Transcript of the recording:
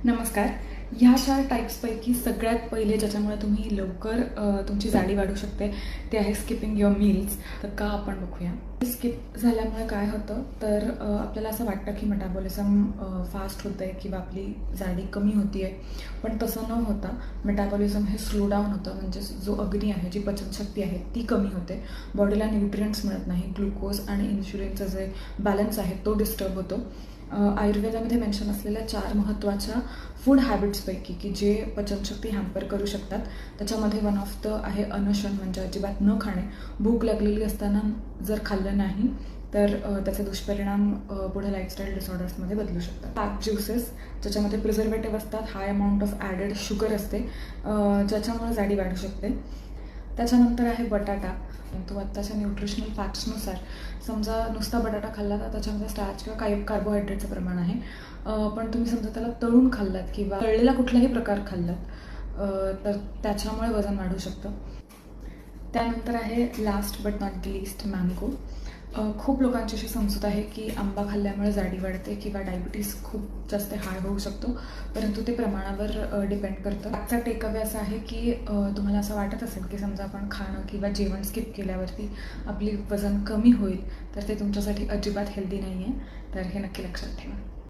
नमस्कार. ह्या 4 टाईप्सपैकी सगळ्यात पहिले ज्याच्यामुळे तुम्ही लवकर तुमची जाडी वाढू शकते ते आहे स्किपिंग युअर मील्स. तर का आपण बघूया. स्किप झाल्यामुळे काय होतं तर आपल्याला असं वाटतं की मेटाबॉलिझम फास्ट होतं आहे किंवा आपली जाडी कमी होती आहे, पण तसं न होता मेटाबॉलिझम हे स्लो डाऊन होतं. म्हणजे जो अग्नी आहे, जी पचनशक्ती आहे ती कमी होते. बॉडीला न्यूट्रियंट्स मिळत नाही. ग्लुकोज आणि इन्शुलिनचं जे बॅलन्स आहे तो डिस्टर्ब होतो. आयुर्वेदामध्ये मेन्शन असलेल्या 4 महत्त्वाच्या फूड हॅबिट्सपैकी की जे पचनशक्ती हॅम्पर करू शकतात त्याच्यामध्ये वन ऑफ द आहे अनशन, म्हणजे अजिबात न खाणे. भूक लागलेली असताना जर खाल्लं नाही तर त्याचे दुष्परिणाम पुढे लाईफस्टाईल डिसऑर्डर्समध्ये बदलू शकतात. पॅक ज्युसेस ज्याच्यामध्ये प्रिझर्वेटिव्ह असतात, high amount of added sugar असते, ज्याच्यामुळे जाडी वाढू शकते. त्याच्यानंतर आहे बटाटा. तो आत्ताच्या न्यूट्रिशनल फॅक्ट्सनुसार समजा नुसता बटाटा खाल्ला तर त्याच्यामध्ये स्टार्च किंवा काही कार्बोहायड्रेटचं प्रमाण आहे, पण तुम्ही समजा त्याला तळून खाल्लात किंवा तळलेला कुठलाही प्रकार खाल्लात तर त्याच्यामुळे वजन वाढू शकतं. त्यानंतर आहे last but not the least mango. खूप लोकांची अशी समजूत आहे की आंबा खाल्ल्यामुळे जाडी वाढते किंवा डायबिटीस खूप जास्त हाय होऊ शकतो, परंतु ते प्रमाणावर डिपेंड करतं. आजचा टेकअवे असा आहे की तुम्हाला असं वाटत असेल की समजा आपण खाणं किंवा जेवण स्किप केल्यावरती आपली वजन कमी होईल, तर ते तुमच्यासाठी अजिबात हेल्दी नाही आहे. तर हे नक्की लक्षात ठेवा.